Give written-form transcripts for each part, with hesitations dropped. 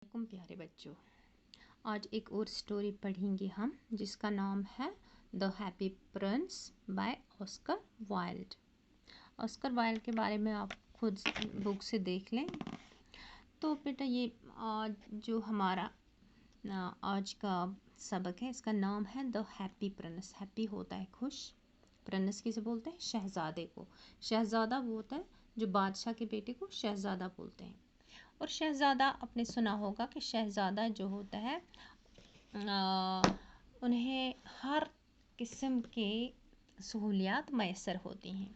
वालेकुम प्यारे बच्चों। आज एक और स्टोरी पढ़ेंगे हम जिसका नाम है The happy Prince by Oscar Wilde. Oscar Wilde के बारे में आप खुद बुक से देख लें। तो बेटा ये आज जो हमारा आज का सबक है इसका नाम है द हैप्पी प्रिंस। हैप्पी होता है खुश, प्रिंस किसे बोलते हैं? शहजादे को। शहजादा वो होता है जो बादशाह के बेटे को शहजादा बोलते हैं। और शहज़ादा आपने सुना होगा कि शहज़ादा जो होता है उन्हें हर किस्म के सहूलियात मैसर होती हैं,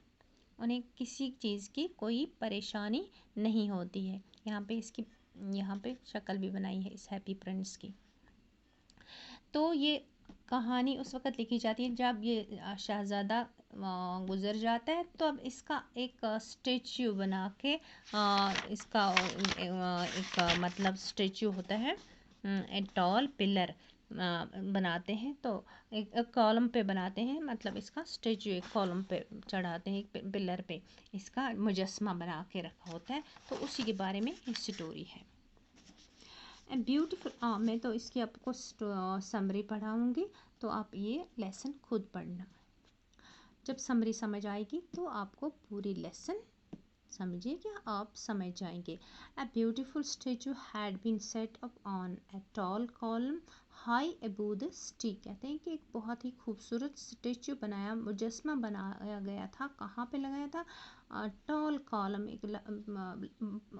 उन्हें किसी चीज़ की कोई परेशानी नहीं होती है। यहाँ पे शक्ल भी बनाई है इस हैप्पी प्रिंस की। तो ये कहानी उस वक़्त लिखी जाती है जब ये शहज़ादा गुज़र जाता है, तो अब इसका एक स्टेच्यू बना के इसका एक मतलब स्टेच्यू होता है, एक टॉल पिलर बनाते हैं। तो एक कॉलम पे बनाते हैं, मतलब इसका स्टेच्यू एक कॉलम पे चढ़ाते हैं, एक पिलर पे इसका मुजस्मा बना के रखा होता है। तो उसी के बारे में ये स्टोरी है। ब्यूटीफुल। मैं तो इसकी आपको समरी पढ़ाऊँगी, तो आप ये लेसन खुद पढ़ना। जब समरी समझ आएगी तो आपको पूरी लेसन समझिए क्या आप समझ जाएंगे। A beautiful statue had been set up on a tall column high above the city. कहते हैं कि एक बहुत ही खूबसूरत स्टेचू बनाया, मुजस्मा बनाया गया था। कहाँ पे लगाया था? टॉल कॉलम, एक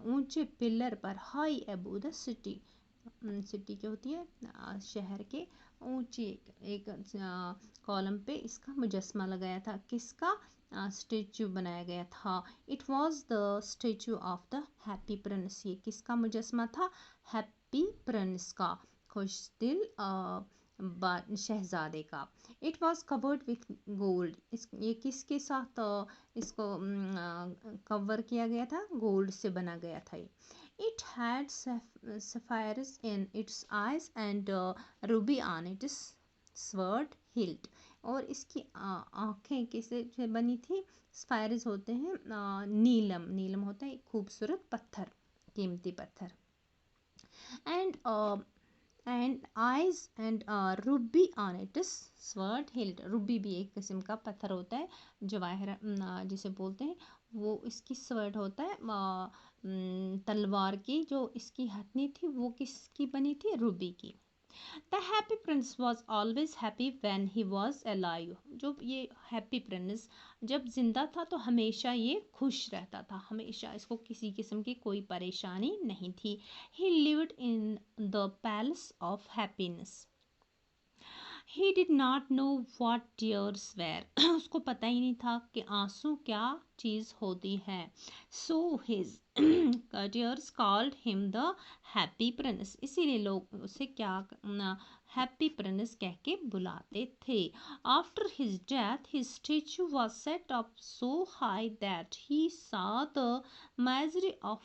ऊंचे पिलर पर, high above the city. City क्या होती है? शहर के ऊंचे एक कॉलम पे इसका मुजस्मा लगाया था। किसका? स्टेचू बनाया गया था। It was the statue of the happy Prince. ये किसका मुजस्मा था? हैप्पी प्रिंस का, खुश दिल शहजादे का। It was covered with gold. ये किसके साथ इसको कवर किया गया था? गोल्ड से बना गया था ये। It had sapphires in its eyes and ruby on its sword hilt. और इसकी आँखें किससे बनी थी? स्पायरस होते हैं नीलम, नीलम होता है एक खूबसूरत पत्थर, कीमती पत्थर। And eyes and Ruby on it's sword hilt. Ruby भी एक किस्म का पत्थर होता है, जवाहर जिसे बोलते हैं। वो इसकी स्वर्ड होता है तलवार की। जो इसकी हथनी थी वो किसकी बनी थी? रूबी की। The happy Prince was always happy when he was alive. जो ये हैप्पी प्रिंस जब जिंदा था तो हमेशा ये खुश रहता था, हमेशा इसको किसी किस्म की कोई परेशानी नहीं थी। He lived in the palace of happiness. He did not know what tears were. उसको पता ही नहीं था कि आंसू क्या चीज़ होती है। So his tears called him the happy Prince. इसीलिए लोग उसे क्या हैप्पी प्रिंस कह के बुलाते थे। After his death his statue was set up so high that he saw the misery of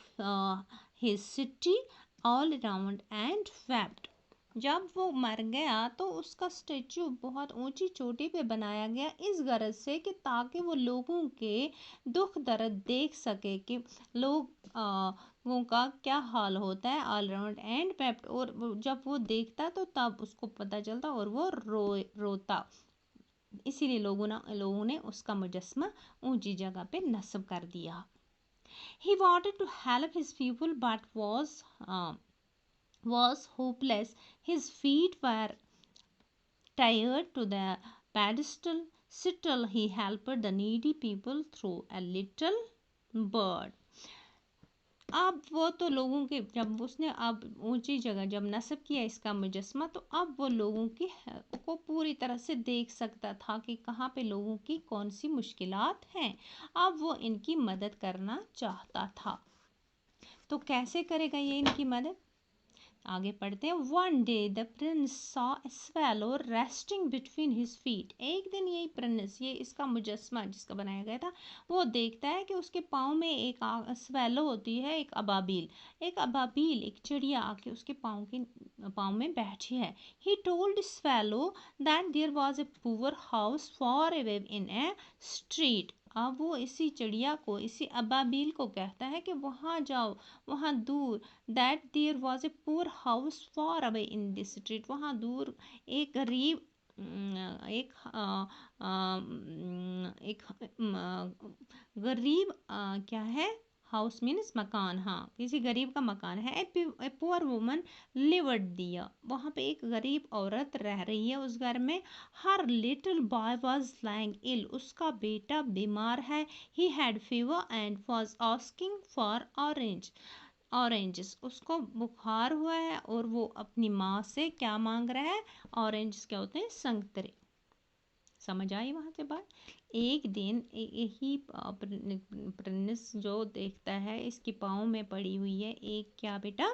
his city all around and wept. जब वो मर गया तो उसका स्टेचू बहुत ऊंची चोटी पे बनाया गया, इस गरज से कि ताकि वो लोगों के दुख दर्द देख सके कि लोगों का क्या हाल होता है ऑल अराउंड एंड वेप्ट। और जब वो देखता तो तब उसको पता चलता और वो रोता। इसीलिए लोगों ने उसका मुजस्मा ऊंची जगह पे नस्ब कर दिया। He wanted to help his people but was hopeless. His feet were tied to the pedestal. Still, he helped the needy people through a little bird. अब वो तो लोगों के, जब उसने अब ऊंची जगह जब नस्ब किया इसका मुजस्मा, तो अब वो लोगों की को पूरी तरह से देख सकता था कि कहाँ पे लोगों की कौन सी मुश्किलात हैं। अब वो इनकी मदद करना चाहता था। तो कैसे करेगा ये इनकी मदद? आगे पढ़ते हैं। One day the Prince saw a swallow resting between his feet. एक दिन यही प्रिंस, ये इसका मुजस्मा जिसका बनाया गया था, वो देखता है कि उसके पाँव में एक स्वेलो होती है, एक अबाबील, एक चिड़िया आके उसके पाँव में बैठी है। He told swallow that there was a poor house far away in a street. अब वो इसी चिड़िया को, इसी अबाबिल को कहता है कि वहाँ जाओ, वहाँ दूर, that there was a poor house far away in this street, वहाँ दूर एक गरीब एक गरीब क्या है, हाउस मीन्स मकान, हाँ किसी गरीब का मकान है। ए पुअर वुमन लिव्ड दिया, वहाँ पे एक गरीब औरत रह रही है उस घर में। हर little boy was lying ill, उसका बेटा बीमार है। He had fever and was asking for oranges, उसको बुखार हुआ है और वो अपनी माँ से क्या मांग रहा है, ऑरेंज क्या होते हैं, संतरे। समझ आई वहाँ से बात। एक दिन यही प्रिंस जो देखता है इसके पाँव में पड़ी हुई है एक क्या बेटा,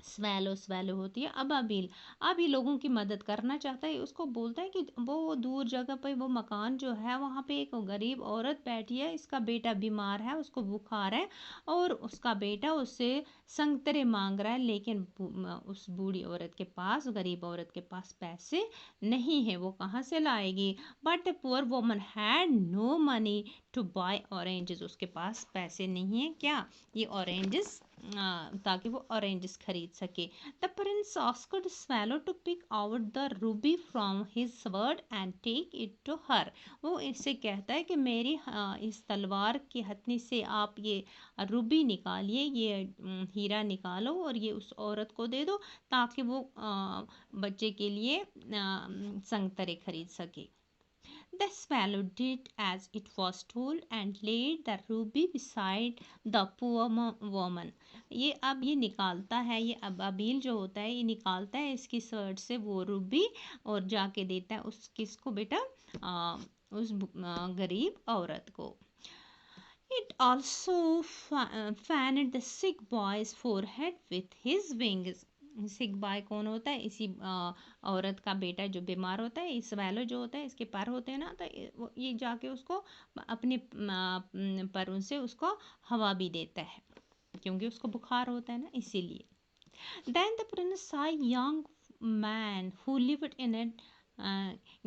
स्वैलो, स्वैलो होती है अबाबिल। अब ये लोगों की मदद करना चाहता है, उसको बोलता है कि वो दूर जगह पे वो मकान जो है वहाँ पे एक गरीब औरत बैठी है, इसका बेटा बीमार है, उसको बुखार है और उसका बेटा उससे संतरे मांग रहा है, लेकिन उस बूढ़ी औरत के पास, गरीब औरत के पास पैसे नहीं है, वो कहाँ से लाएगी। But the poor woman had no money to buy oranges, उसके पास पैसे नहीं है क्या, ये ऑरेंजेस, ताकि वो ऑरेंजेस खरीद सके। The prince asked swallow to pick out the ruby from his sword and take it to her, वो इससे कहता है कि मेरी इस तलवार की हथनी से आप ये रूबी निकालिए, ये हीरा निकालो और ये उस औरत को दे दो, ताकि वो बच्चे के लिए संतरे खरीद सके। The swallow did as it was told and laid the ruby beside the poor woman. ये अब ये निकालता है, ये अबाबिल जो होता है ये निकालता है इसकी सर्ट से वो रूबी और जाके देता है उस किसको बेटा, उस गरीब औरत को। It also fanned the sick boy's forehead with his wings. Sick boy कौन होता है, इसी औरत का बेटा जो बीमार होता है, इस वैलो जो होता है इसके पर होते हैं ना, तो ये जाके उसको अपने परों से उसको हवा भी देता है, क्योंकि उसको बुखार होता है ना, इसीलिए। Then the prince saw a young man who lived in a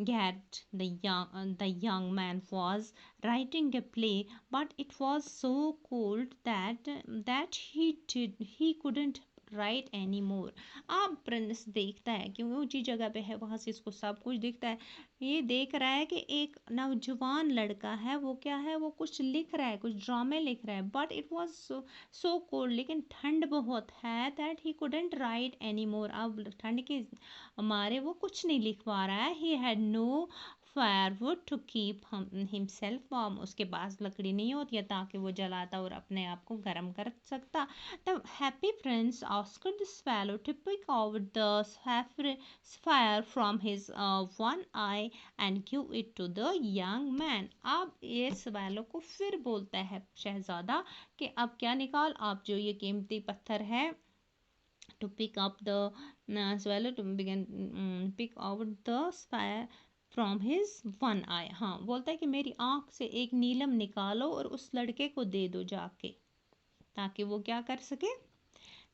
garret. The young man was writing a play, but it was so cold that he couldn't write anymore. अब प्रिंस देखता है क्योंकि ऊंची जगह पे है, वहां से इसको सब कुछ दिखता है। ये देख रहा है कि एक नौजवान लड़का है, वो क्या है, वो कुछ लिख रहा है, कुछ ड्रामे लिख रहा है, but it was so cold, लेकिन ठंड बहुत है, that he couldn't right any more, अब ठंड के मारे वो कुछ नहीं लिख पा रहा है। He had no firewood to keep himself warm, उसके पास लकड़ी नहीं होती है ताकि वो जलाता और अपने आप को गर्म कर सकता। The happy prince asked the swallow to pick out the fire from his one eye and give it to the young man. अब ये swallow को फिर बोलता है शहजादा कि अब क्या निकाल, आप जो ये कीमती पत्थर है, to pick up the swallow to begin pick out the fire from his one eye, हाँ बोलता है कि मेरी आँख से एक नीलम निकालो और उस लड़के को दे दो जाके, ताकि वो क्या कर सके।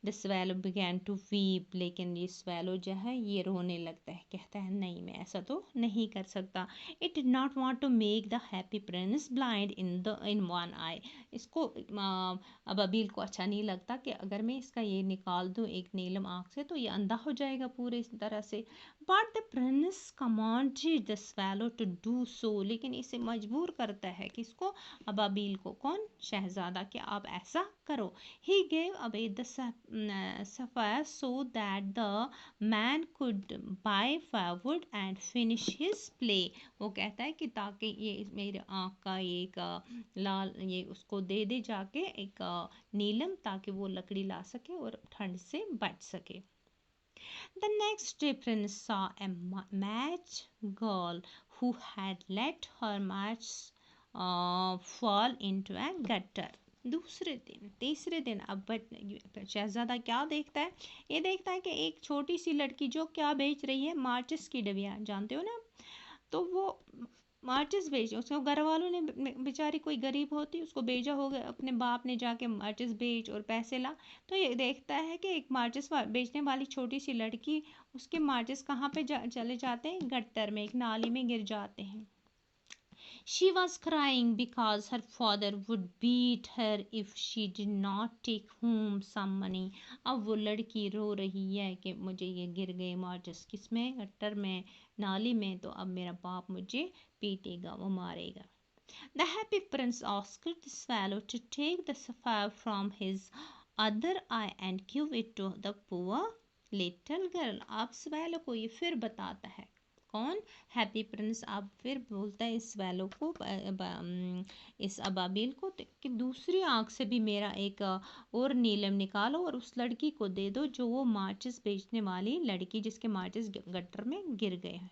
The swallow began to weep, लेकिन ये swallow जो है ये रोने लगता है, कहता है नहीं मैं ऐसा तो नहीं कर सकता। It did not want to make the happy prince blind in one eye. इसको अब अबील को अच्छा नहीं लगता कि अगर मैं इसका ये निकाल दूँ एक नीलम आँख से तो ये अंधा हो जाएगा पूरे इस तरह से। But the prince commanded the swallow to do so, लेकिन इसे मजबूर करता है किसको, अबाबिल को, कौन, शहजादा, कि आप ऐसा करो। He gave away the sapphire so that the man could buy firewood and finish his play. वो कहता है कि ताकि ये मेरे आँख का एक लाल ये उसको दे दे जाके एक नीलम, ताकि वो लकड़ी ला सके और ठंड से बच सके। The next day prince saw a match girl who had let her match fall into a gutter. दूसरे दिन, तीसरे दिन अब शहजादा क्या देखता है, ये देखता है कि एक छोटी सी लड़की जो क्या बेच रही है, माचिस की डबिया, जानते हो ना, तो वो माचिस बेच, उसको घर वालों ने, बेचारी कोई गरीब होती उसको भेजा होगा, अपने बाप ने जाके माचिस बेच और पैसे ला, तो ये देखता है कि एक माचिस बेचने वाली छोटी सी लड़की, उसके माचिस कहाँ पे चले जाते हैं, गट्टर में, एक नाली में गिर जाते हैं। She was crying because her father would beat her if she did not take home some money. अब वो लड़की रो रही है कि मुझे ये गिर गए माचिस किस में, गट्टर में, नाली में, तो अब मेरा बाप मुझे पीटेगा, वो मारेगा. The happy prince asked the swallow to take the sapphire from his other eye and give it to the poor little girl. अब swallow को ये फिर बताता है, कौन, हैप्पी प्रिंस. अब फिर बोलता है इस swallow को, इस अबाबिल को, कि दूसरी आँख से भी मेरा एक और नीलम निकालो और उस लड़की को दे दो जो वो माचिस बेचने वाली लड़की जिसके माचिस गटर में गिर गए हैं.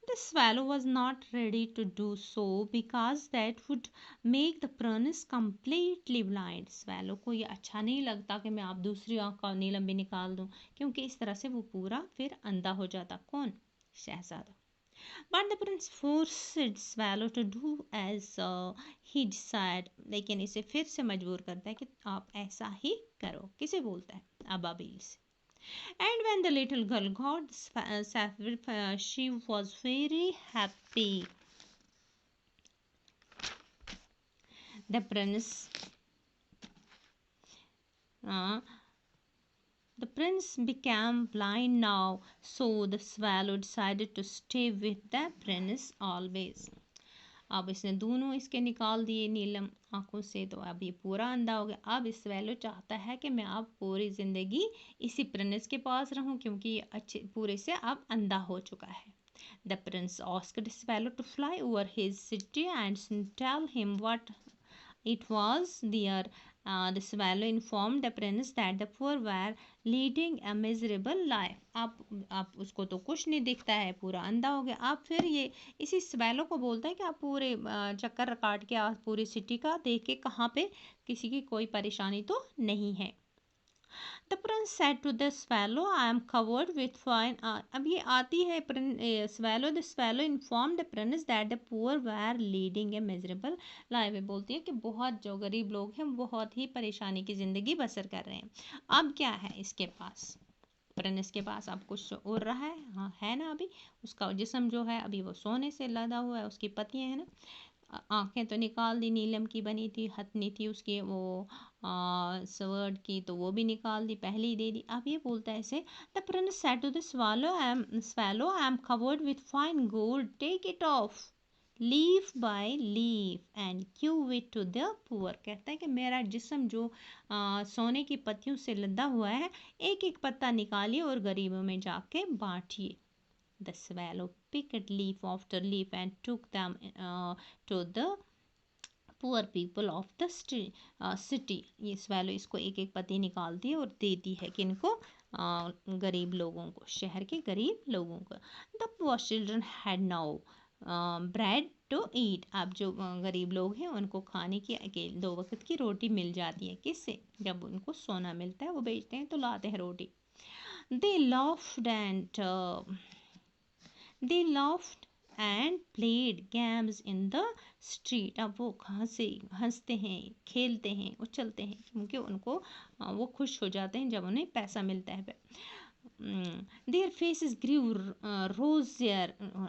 The swallow was not ready to do so because that would make the prince completely blind. Swallow को ये अच्छा नहीं लगता कि मैं आप दूसरी आँख का नीलम भी निकाल दूँ, क्योंकि इस तरह से वो पूरा फिर अंधा हो जाता. कौन, शहजादा. But the prince forced swallow to do as he desired. लेकिन इसे फिर से मजबूर करता है कि आप ऐसा ही करो. किसे बोलता है, अबाबिल से. And when the little girl got the sapphire, she was very happy. The prince, the prince became blind now, so the swallow decided to stay with the prince always. अब इसने दोनों इसके निकाल दिए नीलम आंखों से, तो अब ये पूरा अंधा हो गया. अब इस swallow चाहता है कि मैं अब पूरी ज़िंदगी इसी प्रिंस के पास रहूं, क्योंकि ये अच्छे पूरे से अब अंधा हो चुका है. The prince asked the swallow to fly over his city and tell him what it was there. The swallow informed the prince that the poor were leading a miserable life. आप उसको तो कुछ नहीं दिखता है, पूरा अंधा हो गया. आप फिर ये इसी swallow को बोलता है कि आप पूरे चक्कर काट के आप पूरी सिटी का देख के कहाँ पे किसी की कोई परेशानी तो नहीं है. The prince said to the swallow, I am covered with fine. अब ये आती है swallow. The swallow informed the prince that the poor were leading a miserable life. ये बोलती है कि बहुत जो गरीब लोग हैं बहुत ही परेशानी की ज़िंदगी बसर कर रहे हैं. अब क्या है इसके पास, प्रिंस के पास अब कुछ उड़ रहा है, हाँ है ना. अभी उसका जिस्म जो है अभी वो सोने से लदा हुआ है, उसकी पत्तियाँ हैं ना. आंखें तो निकाल दी, नीलम की बनी थी, हथनी थी उसकी वो स्वर्ड की, तो वो भी निकाल दी, पहले ही दे दी. अब ये बोलता है इसे, the prince said to the swallow, I am covered with fine gold, take it off leaf by leaf and give it to the poor. कहता है कि मेरा जिस्म जो सोने की पत्तियों से लदा हुआ है, एक एक पत्ता निकालिए और गरीबों में जाके बांटिए. The swallow picked leaf after leaf and took them to the poor people of the city. ये swallow इसको एक एक पत्ती निकालती है और देती है कि इनको गरीब लोगों को, शहर के गरीब लोगों को. The poor children had now bread to eat. अब जो गरीब लोग हैं उनको खाने की 2 वक्त की रोटी मिल जाती है. किससे, जब उनको सोना मिलता है वो बेचते हैं तो लाते हैं रोटी. They laughed and played games in the street. अब वो हंसते हैं, खेलते हैं, उछलते हैं, क्योंकि उनको वो खुश हो जाते हैं जब उन्हें पैसा मिलता है. Their faces grew rosier.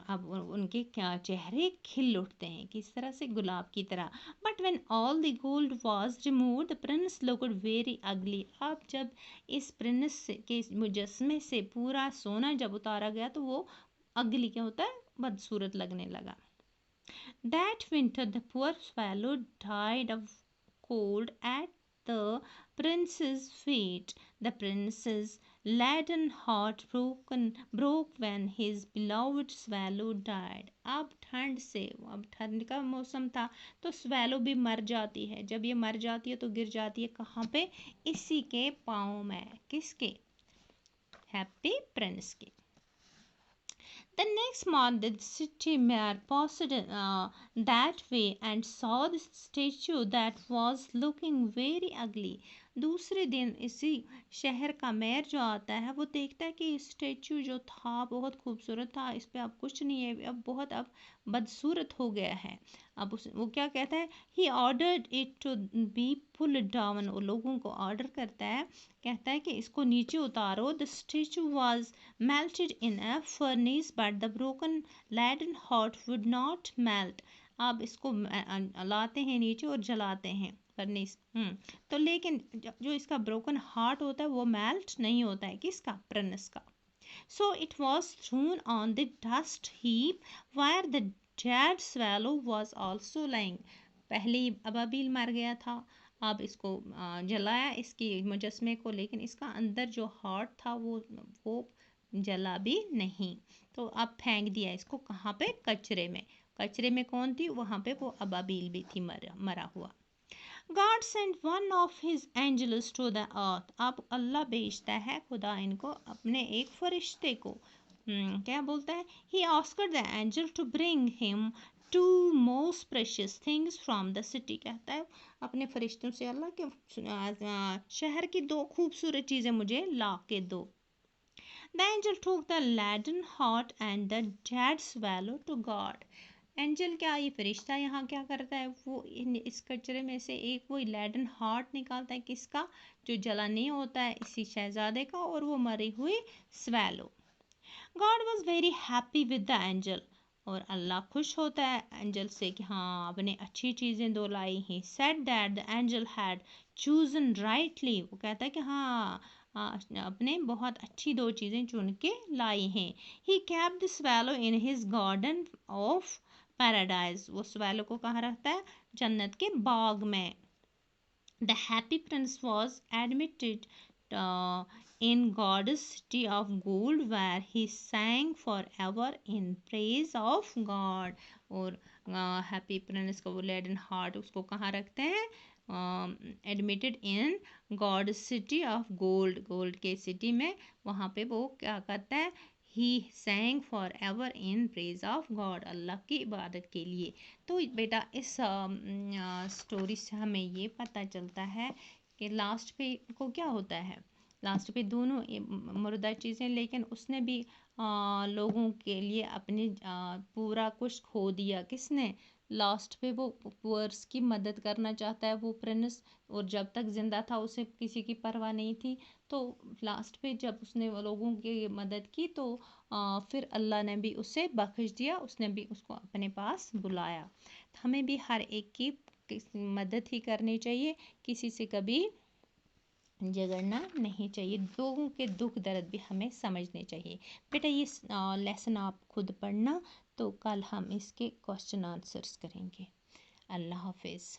अब उनके क्या चेहरे खिल उठते हैं, किस तरह से, गुलाब की तरह. But when all the gold was removed, the prince looked very ugly. अब जब इस प्रिंस के मुजस्मे से पूरा सोना जब उतारा गया तो वो अगली क्या होता है, बदसूरत लगने लगा. That winter the poor swallow died of cold at the prince's feet. The prince's laden heart broke when his beloved swallow died. अब ठंड का मौसम था तो swallow भी मर जाती है. जब ये मर जाती है तो गिर जाती है कहाँ पे, इसी के पाँव में. किसके, हैप्पी प्रिंस के. The next morning, the city mayor passed that way and saw the statue that was looking very ugly. दूसरे दिन इसी शहर का मेयर जो आता है वो देखता है कि स्टैचू जो था बहुत खूबसूरत था, इस पे अब कुछ नहीं है, अब बहुत अब बदसूरत हो गया है। अब उस वो क्या कहता है, he ordered it to be pull down, वो लोगों को ऑर्डर करता है, कहता है कि इसको नीचे उतारो। The statue was melted in a furnace but the broken leaden heart would not melt. अब इसको लाते हैं नीचे और जलाते हैं फर्नेस। तो लेकिन जो इसका ब्रोकन हार्ट होता है वो मेल्ट नहीं होता है, किसका, प्रणस का। So it was throne on the dust heap wire the dead swallow was also lying। पहले ही अबाबिल मर गया था, अब इसको जलाया इसकी मुजस्मे को, लेकिन इसका अंदर जो हार्ट था वो जला भी नहीं। तो अब फेंक दिया इसको, कहाँ पे, कचरे में। कचरे में कौन थी, वहाँ पे वो अबाबिल भी थी मरा हुआ। God sent one of his angels to the earth। अब अल्लाह भेजता है, खुदा इनको अपने एक फरिश्ते को। क्या बोलता है, he asked the angel to bring him two most precious things from the city। कहता है अपने फरिश्तों से, अल्लाह के शहर की दो खूबसूरत चीज़ें मुझे ला के दो। The angel took the leaden heart and the dead swallow to God। Angel क्या, ये फरिश्ता यहाँ क्या करता है, वो इस कचरे में से एक वो लेडन हार्ट निकालता है, किसका, जो जला नहीं होता है, इसी शहजादे का, और वो मरी हुई swallow. God was very happy with the angel. और अल्लाह खुश होता है एंजल से कि हाँ आपने अच्छी चीज़ें दो लाई। He said that the angel had chosen rightly. वो कहता है कि हाँ अपने बहुत अच्छी दो चीज़ें चुन के लाई हैं। ही kept the swallow in his garden of paradise। वो swallow को कहाँ रखता है, जन्नत के बाग में। The happy prince was admitted in God's city of gold where he sang forever in praise of God। और हैप्पी प्रिंस को वो लेडन हार्ट उसको कहाँ रखते हैं, admitted in God city of gold, gold के सिटी में, वहाँ पे वो क्या करता है, he sang for ever in praise of God, अल्लाह की इबादत के लिए। तो बेटा इस स्टोरी से हमें ये पता चलता है कि लास्ट पे को क्या होता है, लास्ट पे दोनों मुर्दा चीज़ें, लेकिन उसने भी लोगों के लिए अपने पूरा कुछ खो दिया। किसने, लास्ट पे वो पुअर्स की मदद करना चाहता है वो प्रिंस, और जब तक ज़िंदा था उसे किसी की परवाह नहीं थी। तो लास्ट पे जब उसने वो लोगों की मदद की तो फिर अल्लाह ने भी उसे बख्श दिया, उसने भी उसको अपने पास बुलाया। हमें भी हर एक की मदद ही करनी चाहिए, किसी से कभी झगड़ना नहीं चाहिए, लोगों के दुख दर्द भी हमें समझने चाहिए। बेटा ये लेसन आप खुद पढ़ना, तो कल हम इसके क्वेश्चन आंसर्स करेंगे। अल्लाह हाफिज़।